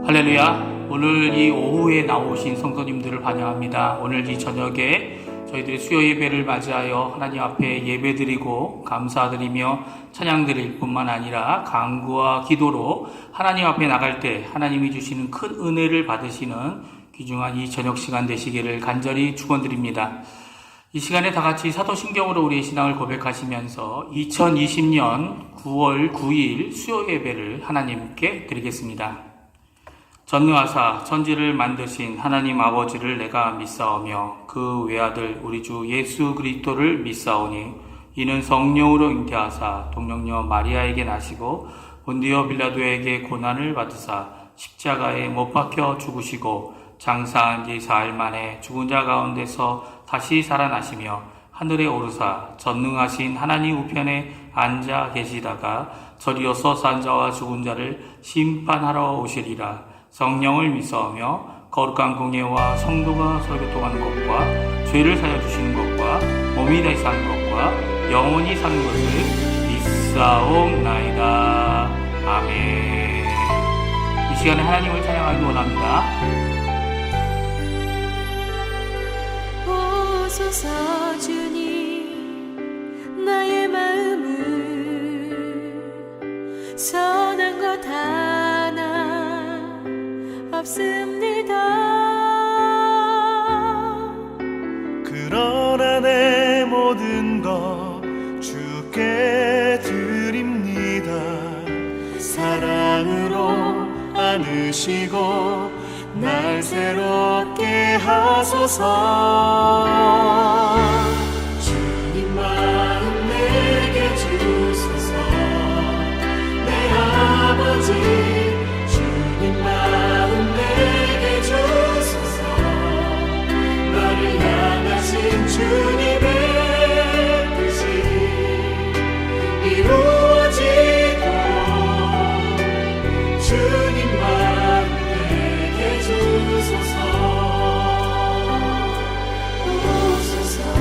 할렐루야. 오늘 이 오후에 나오신 성도님들을 환영합니다. 오늘 이 저녁에 저희들이 수요 예배를 맞이하여 하나님 앞에 예배드리고 감사드리며 찬양드릴 뿐만 아니라 간구와 기도로 하나님 앞에 나갈 때 하나님이 주시는 큰 은혜를 받으시는 귀중한 이 저녁 시간 되시기를 간절히 축원드립니다. 이 시간에 다 같이 사도신경으로 우리의 신앙을 고백하시면서 2020년 9월 9일 수요 예배를 하나님께 드리겠습니다. 전능하사 천지를 만드신 하나님 아버지를 내가 믿사오며 그 외아들 우리 주 예수 그리스도를 믿사오니 이는 성령으로 잉태하사 동정녀 마리아에게 나시고 본디오 빌라도에게 고난을 받으사 십자가에 못 박혀 죽으시고 장사한 지 사흘 만에 죽은 자 가운데서 다시 살아나시며 하늘에 오르사 전능하신 하나님 우편에 앉아 계시다가 저리어서 산 자와 죽은 자를 심판하러 오시리라. 성령을 믿사오며 거룩한 공예와 성도가 설교통하는 것과 죄를 사여주시는 것과 몸이 다시 사는 것과 영원히 사는 것을 믿사옵나이다. 아멘. 이 시간에 하나님을 찬양하기 원합니다. 보소서 주님 나의 마음은 선한 것 하나 없습니다. 그러나 내 모든 것 주께 드립니다. 사랑으로 안으시고 날 새롭게 하소서. 주님 마음 내게 주소서. 내 아버지 주님 마음 내게 주소서. 너를 향하신 주님의 뜻이 이루어지도록 주님 마음 내게 주소서. 오소서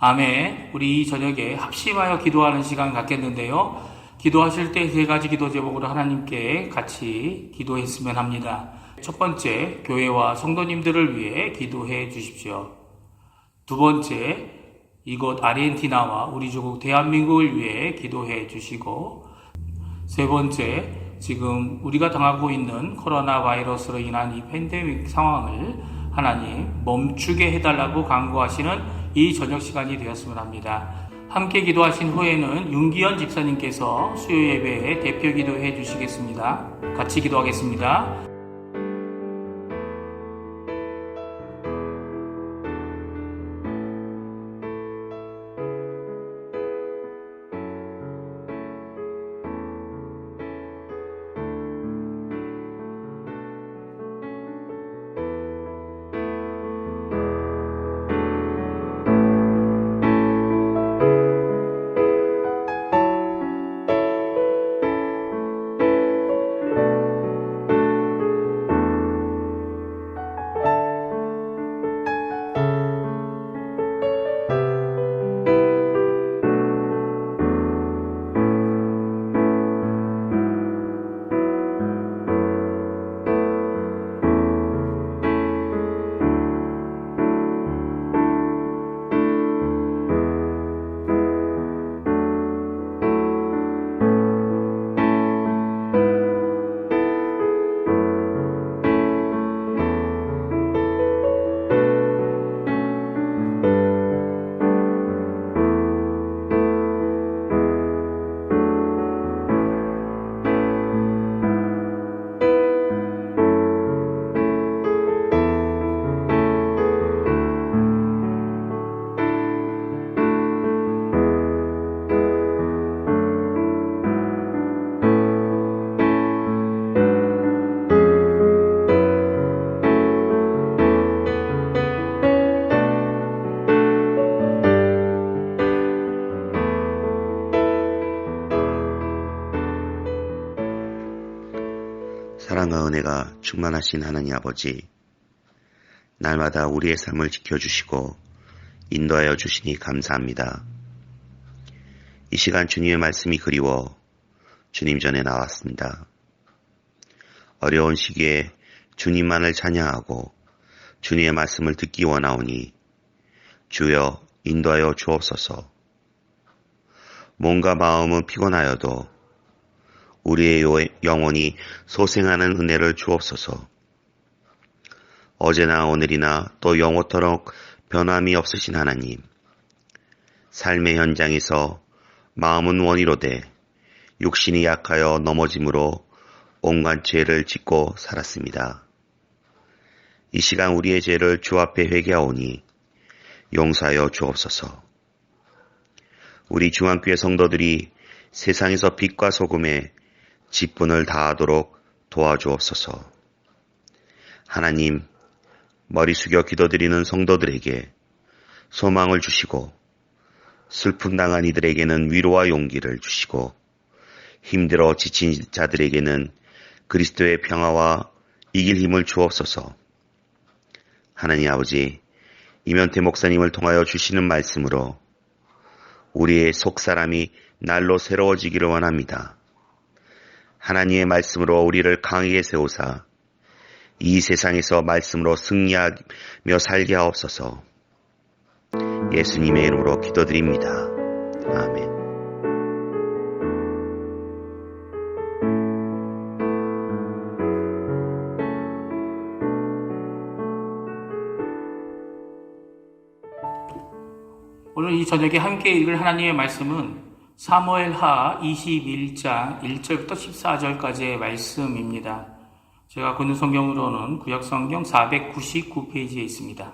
아멘. 우리 이 저녁에 합심하여 기도하는 시간 갖겠는데요. 기도하실 때 세 가지 기도 제목으로 하나님께 같이 기도했으면 합니다. 첫 번째, 교회와 성도님들을 위해 기도해 주십시오. 두 번째, 이곳 아르헨티나와 우리 조국 대한민국을 위해 기도해 주시고, 세 번째, 지금 우리가 당하고 있는 코로나 바이러스로 인한 이 팬데믹 상황을 하나님 멈추게 해달라고 간구하시는 이 저녁 시간이 되었으면 합니다. 함께 기도하신 후에는 윤기현 집사님께서 수요 예배에 대표 기도해 주시겠습니다. 같이 기도하겠습니다. 사랑과 은혜가 충만하신 하나님 아버지, 날마다 우리의 삶을 지켜주시고 인도하여 주시니 감사합니다. 이 시간 주님의 말씀이 그리워 주님 전에 나왔습니다. 어려운 시기에 주님만을 찬양하고 주님의 말씀을 듣기 원하오니 주여 인도하여 주옵소서. 몸과 마음은 피곤하여도 우리의 영혼이 소생하는 은혜를 주옵소서. 어제나 오늘이나 또 영원토록 변함이 없으신 하나님, 삶의 현장에서 마음은 원이로되 육신이 약하여 넘어짐으로 온갖 죄를 짓고 살았습니다. 이 시간 우리의 죄를 주 앞에 회개하오니 용서하여 주옵소서. 우리 중앙교회 성도들이 세상에서 빛과 소금에 직분을 다하도록 도와주옵소서. 하나님, 머리 숙여 기도드리는 성도들에게 소망을 주시고 슬픔 당한 이들에게는 위로와 용기를 주시고 힘들어 지친 자들에게는 그리스도의 평화와 이길 힘을 주옵소서. 하나님 아버지, 이면태 목사님을 통하여 주시는 말씀으로 우리의 속사람이 날로 새로워지기를 원합니다. 하나님의 말씀으로 우리를 강하게 세우사 이 세상에서 말씀으로 승리하며 살게 하옵소서. 예수님의 이름으로 기도드립니다. 아멘. 오늘 이 저녁에 함께 읽을 하나님의 말씀은 사무엘하 21장 1절부터 14절까지의 말씀입니다. 제가 보는 성경으로는 구약성경 499페이지에 있습니다.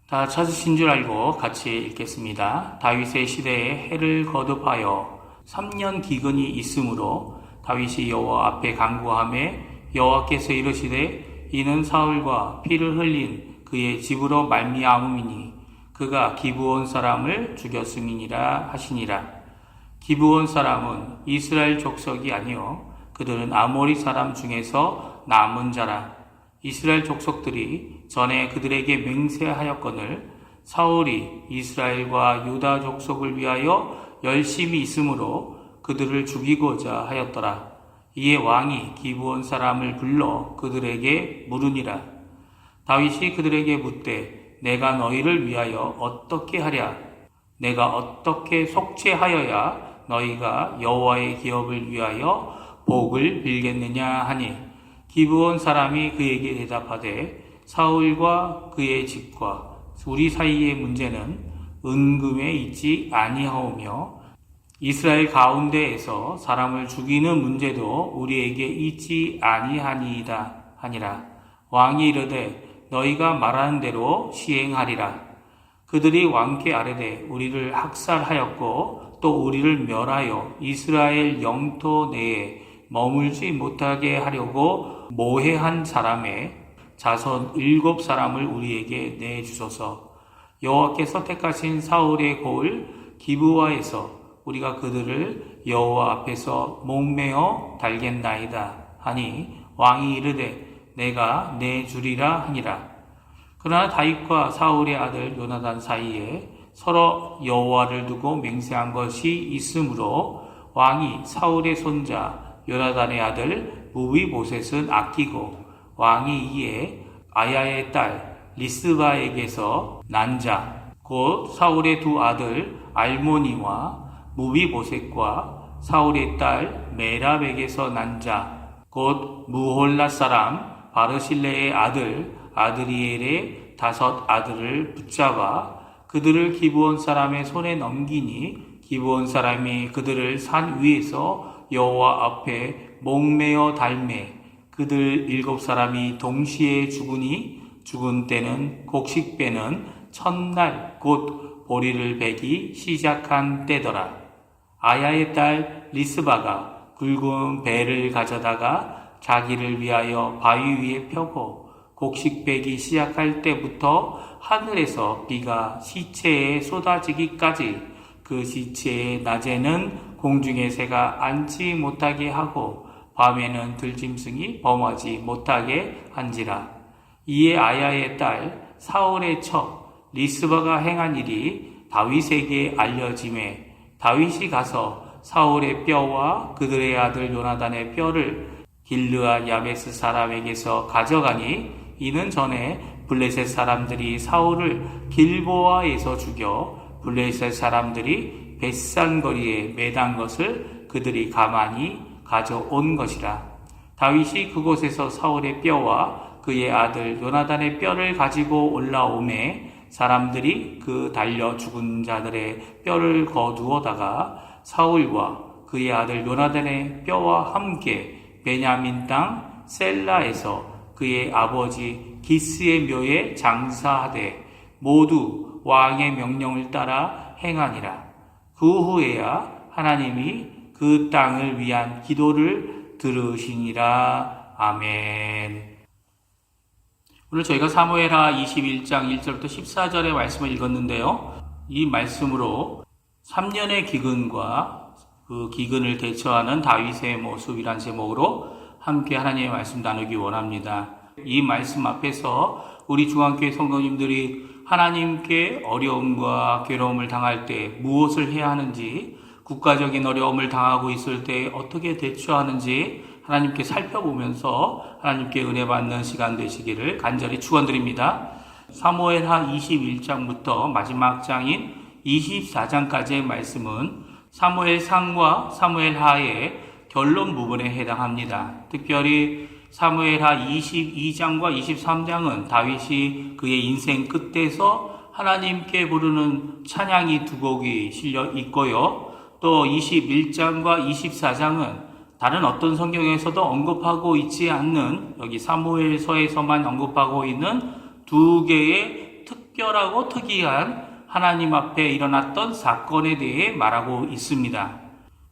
다 찾으신 줄 알고 같이 읽겠습니다. 다윗의 시대에 해를 거듭하여 3년 기근이 있으므로 다윗이 여호와 앞에 간구하매 여호와께서 이르시되 이는 사울과 피를 흘린 그의 집으로 말미암음이니 그가 기브온 사람을 죽였음이니라 하시니라. 기브온 사람은 이스라엘 족속이 아니요 그들은 아모리 사람 중에서 남은 자라. 이스라엘 족속들이 전에 그들에게 맹세하였거늘 사울이 이스라엘과 유다 족속을 위하여 열심히 있으므로 그들을 죽이고자 하였더라. 이에 왕이 기브온 사람을 불러 그들에게 물으니라. 다윗이 그들에게 묻되 내가 너희를 위하여 어떻게 하랴? 내가 어떻게 속죄하여야 너희가 여호와의 기업을 위하여 복을 빌겠느냐 하니 기브온 사람이 그에게 대답하되 사울과 그의 집과 우리 사이의 문제는 은금에 있지 아니하오며 이스라엘 가운데에서 사람을 죽이는 문제도 우리에게 있지 아니하니이다 하니라. 왕이 이르되 너희가 말하는 대로 시행하리라. 그들이 왕께 아뢰되 우리를 학살하였고 또 우리를 멸하여 이스라엘 영토 내에 머물지 못하게 하려고 모해한 사람의 자손 7사람을 우리에게 내주소서. 여호와께서 택하신 사울의 고을 기브와에서 우리가 그들을 여호와 앞에서 목매어 달겠나이다 하니 왕이 이르되 내가 내주리라 하니라. 그러나 다윗과 사울의 아들 요나단 사이에 서로 여호와를 두고 맹세한 것이 있으므로 왕이 사울의 손자 요나단의 아들 무비보셋은 아끼고 왕이 이에 아야의 딸 리스바에게서 난 자 곧 사울의 두 아들 알모니와 무비보셋과 사울의 딸 메랍에게서 난 자 곧 무홀라 사람 바르실레의 아들 아드리엘의 5 아들을 붙잡아 그들을 기브온 사람의 손에 넘기니 기브온 사람이 그들을 산 위에서 여호와 앞에 목매어 달매 그들 7사람이 동시에 죽으니 죽은 때는 곡식배는 첫날 곧 보리를 베기 시작한 때더라. 아야의 딸 리스바가 굵은 배를 가져다가 자기를 위하여 바위 위에 펴고 곡식 베기 시작할 때부터 하늘에서 비가 시체에 쏟아지기까지 그 시체의 낮에는 공중의 새가 앉지 못하게 하고 밤에는 들짐승이 범하지 못하게 한지라. 이에 아야의 딸 사울의 첩 리스바가 행한 일이 다윗에게 알려짐에 다윗이 가서 사울의 뼈와 그들의 아들 요나단의 뼈를 길르앗 야베스 사람에게서 가져가니 이는 전에 블레셋 사람들이 사울을 길보아에서 죽여 블레셋 사람들이 벳산거리에 매단 것을 그들이 가만히 가져온 것이라. 다윗이 그곳에서 사울의 뼈와 그의 아들 요나단의 뼈를 가지고 올라오매 사람들이 그 달려 죽은 자들의 뼈를 거두어다가 사울과 그의 아들 요나단의 뼈와 함께 베냐민 땅 셀라에서 그의 아버지 기스의 묘에 장사하되 모두 왕의 명령을 따라 행하니라. 그 후에야 하나님이 그 땅을 위한 기도를 들으시니라. 아멘. 오늘 저희가 사무엘하 21장 1절부터 14절의 말씀을 읽었는데요. 이 말씀으로 3년의 기근과 그 기근을 대처하는 다윗의 모습이란 제목으로 함께 하나님의 말씀 나누기 원합니다. 이 말씀 앞에서 우리 중앙교회 성도님들이 하나님께 어려움과 괴로움을 당할 때 무엇을 해야 하는지, 국가적인 어려움을 당하고 있을 때 어떻게 대처하는지 하나님께 살펴보면서 하나님께 은혜 받는 시간 되시기를 간절히 축원드립니다. 사무엘하 21장부터 마지막 장인 24장까지의 말씀은 사무엘상과 사무엘하의 결론 부분에 해당합니다. 특별히 사무엘하 22장과 23장은 다윗이 그의 인생 끝에서 하나님께 부르는 찬양이 2곡이 실려 있고요. 또 21장과 24장은 다른 어떤 성경에서도 언급하고 있지 않는, 여기 사무엘서에서만 언급하고 있는 2개의 특별하고 특이한 하나님 앞에 일어났던 사건에 대해 말하고 있습니다.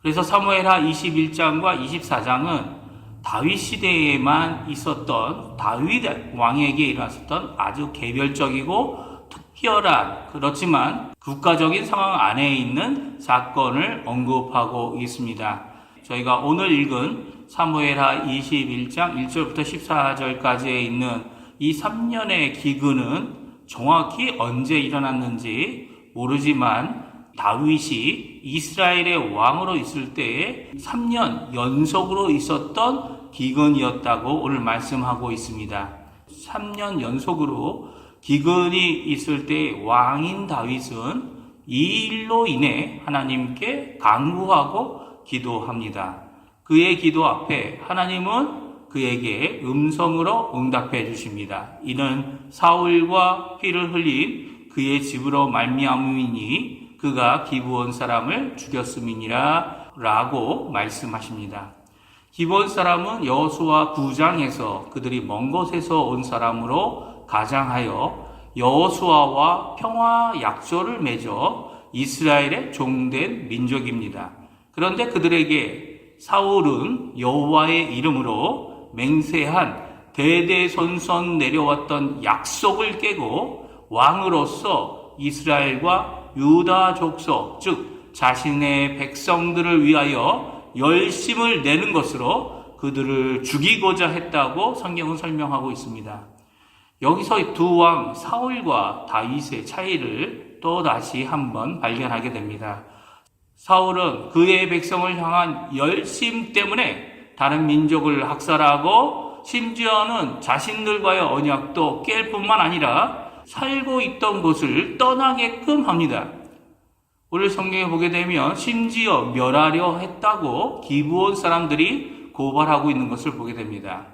그래서 사무엘하 21장과 24장은 다윗 시대에만 있었던, 다윗 왕에게 일어났었던 아주 개별적이고 특별한, 그렇지만 국가적인 상황 안에 있는 사건을 언급하고 있습니다. 저희가 오늘 읽은 사무엘하 21장 1절부터 14절까지에 있는 이 3년의 기근은 정확히 언제 일어났는지 모르지만 다윗이 이스라엘의 왕으로 있을 때에 3년 연속으로 있었던 기근이었다고 오늘 말씀하고 있습니다. 3년 연속으로 기근이 있을 때 왕인 다윗은 이 일로 인해 하나님께 간구하고 기도합니다. 그의 기도 앞에 하나님은 그에게 음성으로 응답해 주십니다. 이는 사울과 피를 흘린 그의 집으로 말미암음이니 그가 기브온 사람을 죽였음이니라 라고 말씀하십니다. 기브온 사람은 여호수아 9장에서 그들이 먼 곳에서 온 사람으로 가장하여 여호수아와 평화 약조를 맺어 이스라엘의 종된 민족입니다. 그런데 그들에게 사울은 여호와의 이름으로 맹세한 대대손손 내려왔던 약속을 깨고 왕으로서 이스라엘과 유다 족속, 즉 자신의 백성들을 위하여 열심을 내는 것으로 그들을 죽이고자 했다고 성경은 설명하고 있습니다. 여기서 두 왕 사울과 다윗의 차이를 또다시 한번 발견하게 됩니다. 사울은 그의 백성을 향한 열심 때문에 다른 민족을 학살하고 심지어는 자신들과의 언약도 깰 뿐만 아니라 살고 있던 곳을 떠나게끔 합니다. 오늘 성경에 보게 되면 심지어 멸하려 했다고 기브온 사람들이 고발하고 있는 것을 보게 됩니다.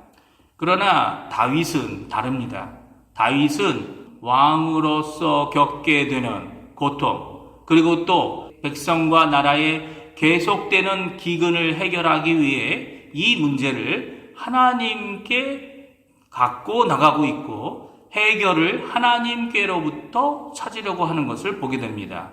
그러나 다윗은 다릅니다. 다윗은 왕으로서 겪게 되는 고통, 그리고 또 백성과 나라의 계속되는 기근을 해결하기 위해 이 문제를 하나님께 갖고 나가고 있고 해결을 하나님께로부터 찾으려고 하는 것을 보게 됩니다.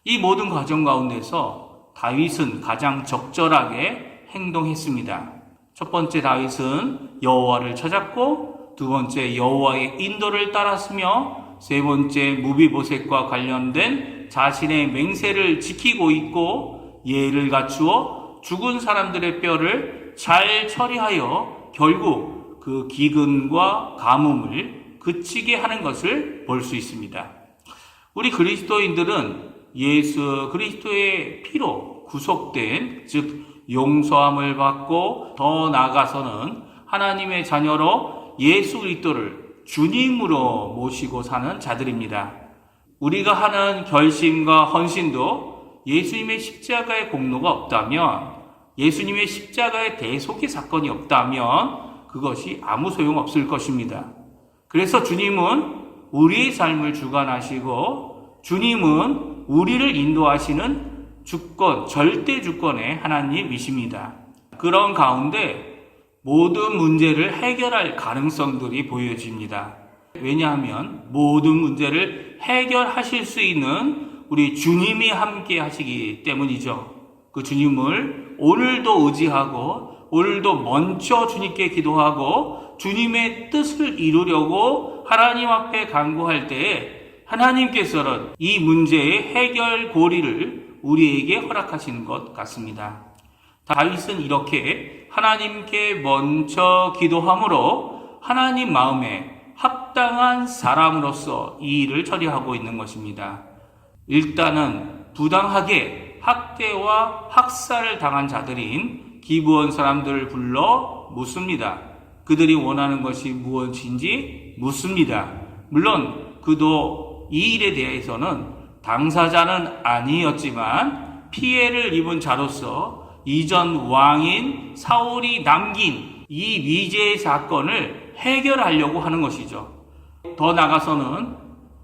이 모든 과정 가운데서 다윗은 가장 적절하게 행동했습니다. 첫 번째, 다윗은 여호와를 찾았고, 두 번째, 여호와의 인도를 따랐으며, 세 번째, 무비보셋과 관련된 자신의 맹세를 지키고 있고 예를 갖추어 죽은 사람들의 뼈를 잘 처리하여 결국 그 기근과 가뭄을 그치게 하는 것을 볼 수 있습니다. 우리 그리스도인들은 예수 그리스도의 피로 구속된, 즉 용서함을 받고 더 나아가서는 하나님의 자녀로 예수 그리스도를 주님으로 모시고 사는 자들입니다. 우리가 하는 결심과 헌신도 예수님의 십자가의 공로가 없다면, 예수님의 십자가의 대속의 사건이 없다면 그것이 아무 소용없을 것입니다. 그래서 주님은 우리의 삶을 주관하시고 주님은 우리를 인도하시는 주권, 절대 주권의 하나님이십니다. 그런 가운데 모든 문제를 해결할 가능성들이 보여집니다. 왜냐하면 모든 문제를 해결하실 수 있는 우리 주님이 함께 하시기 때문이죠. 그 주님을 오늘도 의지하고 오늘도 먼저 주님께 기도하고 주님의 뜻을 이루려고 하나님 앞에 간구할 때에 하나님께서는 이 문제의 해결 고리를 우리에게 허락하시는 것 같습니다. 다윗은 이렇게 하나님께 먼저 기도함으로 하나님 마음에 합당한 사람으로서 이 일을 처리하고 있는 것입니다. 일단은 부당하게 학대와 학살을 당한 자들인 기브온 사람들을 불러 묻습니다. 그들이 원하는 것이 무엇인지 묻습니다. 물론 그도 이 일에 대해서는 당사자는 아니었지만 피해를 입은 자로서 이전 왕인 사울이 남긴 이 위죄의 사건을 해결하려고 하는 것이죠. 더 나아가서는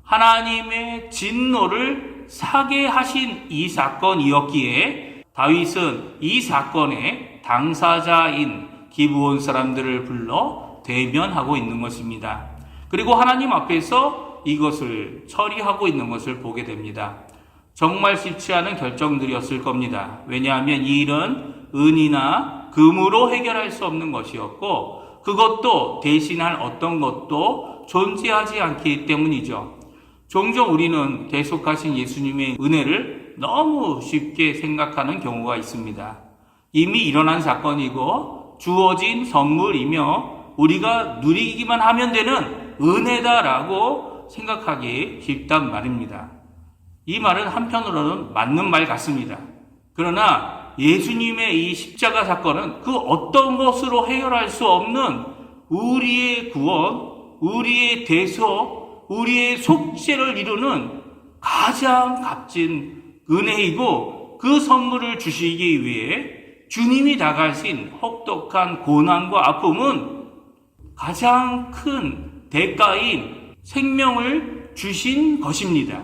하나님의 진노를 사게 하신 이 사건이었기에 다윗은 이 사건의 당사자인 기브온 사람들을 불러 대면하고 있는 것입니다. 그리고 하나님 앞에서 이것을 처리하고 있는 것을 보게 됩니다. 정말 쉽지 않은 결정들이었을 겁니다. 왜냐하면 이 일은 은이나 금으로 해결할 수 없는 것이었고 그것도 대신할 어떤 것도 존재하지 않기 때문이죠. 종종 우리는 계속하신 예수님의 은혜를 너무 쉽게 생각하는 경우가 있습니다. 이미 일어난 사건이고 주어진 선물이며 우리가 누리기만 하면 되는 은혜다라고 것이라고 생각하기 쉽단 말입니다. 이 말은 한편으로는 맞는 말 같습니다. 그러나 예수님의 이 십자가 사건은 그 어떤 것으로 해결할 수 없는 우리의 구원, 우리의 대속, 우리의 속죄를 이루는 가장 값진 은혜이고, 그 선물을 주시기 위해 주님이 다가신 혹독한 고난과 아픔은 가장 큰 대가인 생명을 주신 것입니다.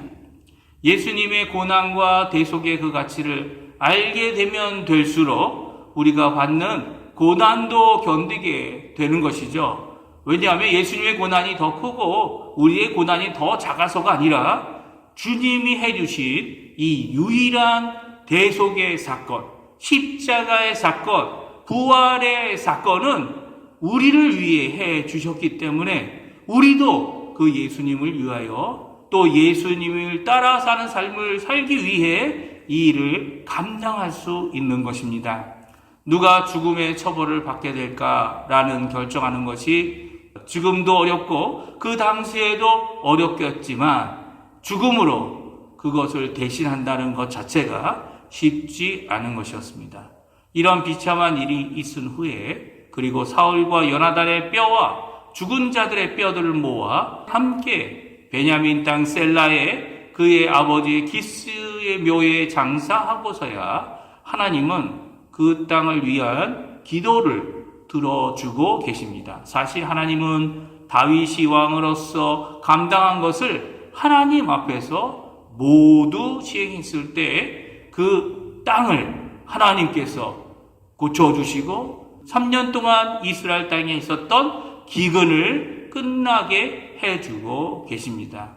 예수님의 고난과 대속의 그 가치를 알게 되면 될수록 우리가 받는 고난도 견디게 되는 것이죠. 왜냐하면 예수님의 고난이 더 크고 우리의 고난이 더 작아서가 아니라 주님이 해주신 이 유일한 대속의 사건, 십자가의 사건, 부활의 사건은 우리를 위해 해 주셨기 때문에 우리도 그 예수님을 위하여 또 예수님을 따라 사는 삶을 살기 위해 이 일을 감당할 수 있는 것입니다. 누가 죽음의 처벌을 받게 될까라는 결정하는 것이 지금도 어렵고 그 당시에도 어렵겠지만 죽음으로 그것을 대신한다는 것 자체가 쉽지 않은 것이었습니다. 이런 비참한 일이 있은 후에 그리고 사울과 요나단의 뼈와 죽은 자들의 뼈들을 모아 함께 베냐민 땅 셀라에 그의 아버지 기스의 묘에 장사하고서야 하나님은 그 땅을 위한 기도를 들어주고 계십니다. 사실 하나님은 다윗이 왕으로서 감당한 것을 하나님 앞에서 모두 시행했을 때 그 땅을 하나님께서 고쳐주시고 3년 동안 이스라엘 땅에 있었던 기근을 끝나게 해주고 계십니다.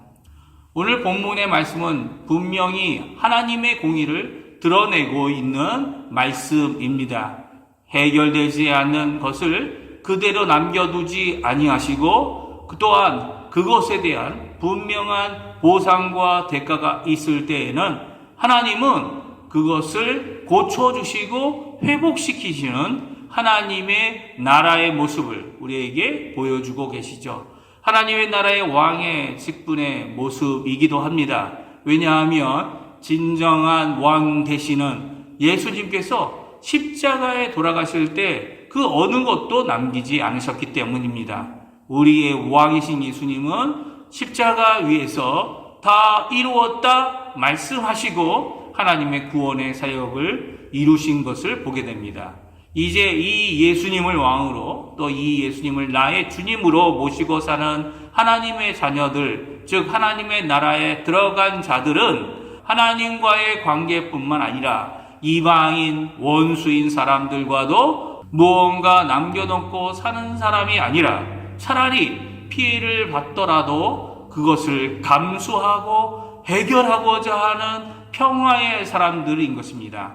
오늘 본문의 말씀은 분명히 하나님의 공의를 드러내고 있는 말씀입니다. 해결되지 않는 것을 그대로 남겨두지 아니하시고 또한 그것에 대한 분명한 보상과 대가가 있을 때에는 하나님은 그것을 고쳐주시고 회복시키시는 하나님의 나라의 모습을 우리에게 보여주고 계시죠. 하나님의 나라의 왕의 직분의 모습이기도 합니다. 왜냐하면 진정한 왕 되시는 예수님께서 십자가에 돌아가실 때 그 어느 것도 남기지 않으셨기 때문입니다. 우리의 왕이신 예수님은 십자가 위에서 다 이루었다 말씀하시고 하나님의 구원의 사역을 이루신 것을 보게 됩니다. 이제 이 예수님을 왕으로 또 이 예수님을 나의 주님으로 모시고 사는 하나님의 자녀들, 즉 하나님의 나라에 들어간 자들은 하나님과의 관계뿐만 아니라 이방인, 원수인 사람들과도 무언가 남겨놓고 사는 사람이 아니라 차라리 피해를 받더라도 그것을 감수하고 해결하고자 하는 평화의 사람들인 것입니다.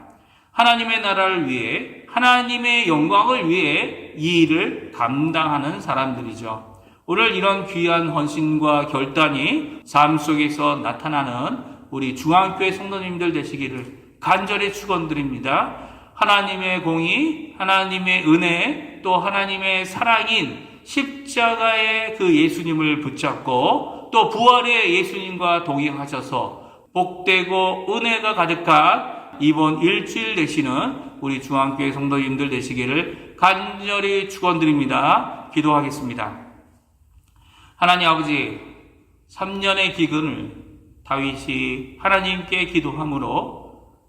하나님의 나라를 위해, 하나님의 영광을 위해 이 일을 감당하는 사람들이죠. 오늘 이런 귀한 헌신과 결단이 삶 속에서 나타나는 우리 중앙교회 성도님들 되시기를 간절히 축원드립니다. 하나님의 공의, 하나님의 은혜, 또 하나님의 사랑인 십자가의 그 예수님을 붙잡고 또 부활의 예수님과 동행하셔서 복되고 은혜가 가득한 이번 일주일 되시는 우리 중앙교회 성도님들 되시기를 간절히 축원드립니다. 기도하겠습니다. 하나님 아버지, 3년의 기근을 다윗이 하나님께 기도함으로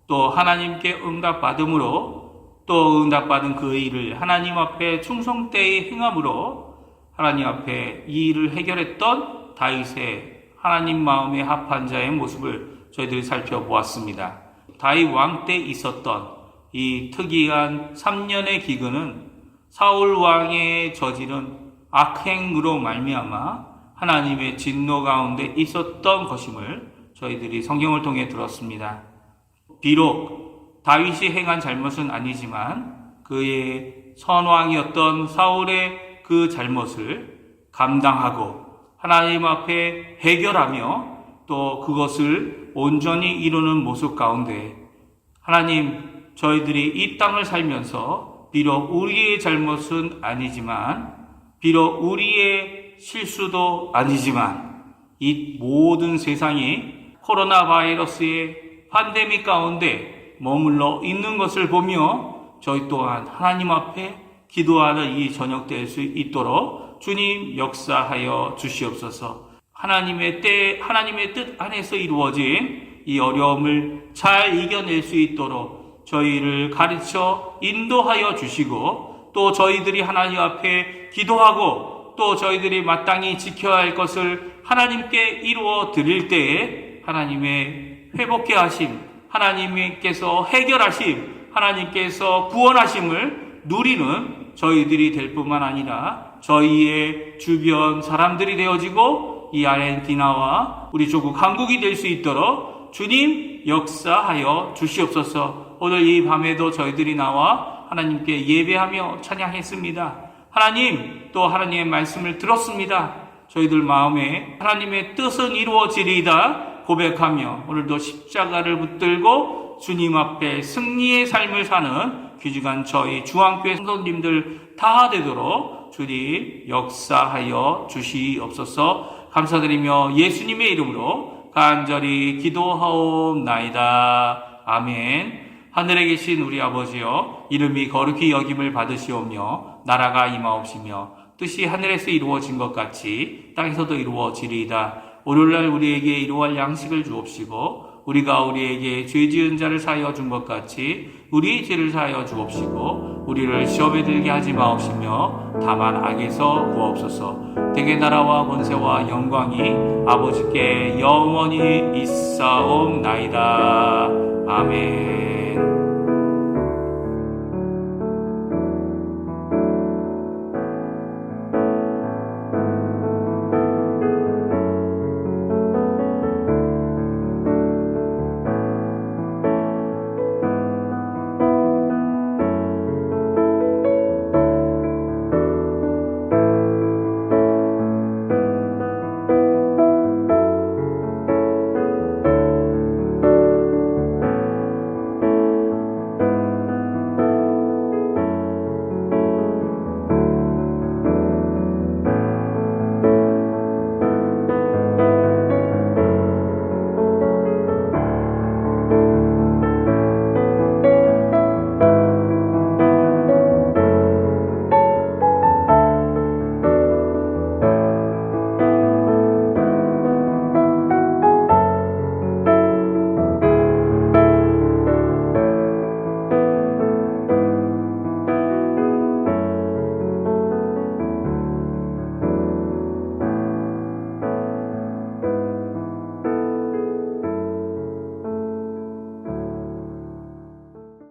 또 하나님께 응답받음으로 또 응답받은 그 일을 하나님 앞에 충성되이 행함으로 하나님 앞에 이 일을 해결했던 다윗의 하나님 마음에 합한 자의 모습을 저희들이 살펴보았습니다. 다윗 왕 때 있었던 이 특이한 3년의 기근은 사울 왕의 저지른 악행으로 말미암아 하나님의 진노 가운데 있었던 것임을 저희들이 성경을 통해 들었습니다. 비록 다윗이 행한 잘못은 아니지만 그의 선왕이었던 사울의 그 잘못을 감당하고 하나님 앞에 해결하며 또 그것을 온전히 이루는 모습 가운데 하나님, 저희들이 이 땅을 살면서 비록 우리의 잘못은 아니지만 비록 우리의 실수도 아니지만 이 모든 세상이 코로나 바이러스의 팬데믹 가운데 머물러 있는 것을 보며 저희 또한 하나님 앞에 기도하는 이 저녁 될 수 있도록 주님 역사하여 주시옵소서. 하나님의 뜻 안에서 이루어진 이 어려움을 잘 이겨낼 수 있도록 저희를 가르쳐 인도하여 주시고, 또 저희들이 하나님 앞에 기도하고 또 저희들이 마땅히 지켜야 할 것을 하나님께 이루어 드릴 때에 하나님의 회복케 하심, 하나님께서 해결하심, 하나님께서 구원하심을 누리는 저희들이 될 뿐만 아니라 저희의 주변 사람들이 되어지고 이 아르헨티나와 우리 조국 한국이 될 수 있도록 주님 역사하여 주시옵소서. 오늘 이 밤에도 저희들이 나와 하나님께 예배하며 찬양했습니다. 하나님, 또 하나님의 말씀을 들었습니다. 저희들 마음에 하나님의 뜻은 이루어지리이다 고백하며 오늘도 십자가를 붙들고 주님 앞에 승리의 삶을 사는 귀중한 저희 중앙교회 성도님들 다 되도록 주님 역사하여 주시옵소서. 감사드리며 예수님의 이름으로 간절히 기도하옵나이다. 아멘. 하늘에 계신 우리 아버지여, 이름이 거룩히 여김을 받으시오며 나라가 임하옵시며 뜻이 하늘에서 이루어진 것 같이 땅에서도 이루어지리이다. 오늘날 우리에게 이루어할 양식을 주옵시고 우리가 우리에게 죄 지은 자를 사하여 준 것 같이 우리 죄를 사하여 주옵시고 우리를 시험에 들게 하지 마옵시며 다만 악에서 구하옵소서. 대개 나라와 권세와 영광이 아버지께 영원히 있사옵나이다. 아멘.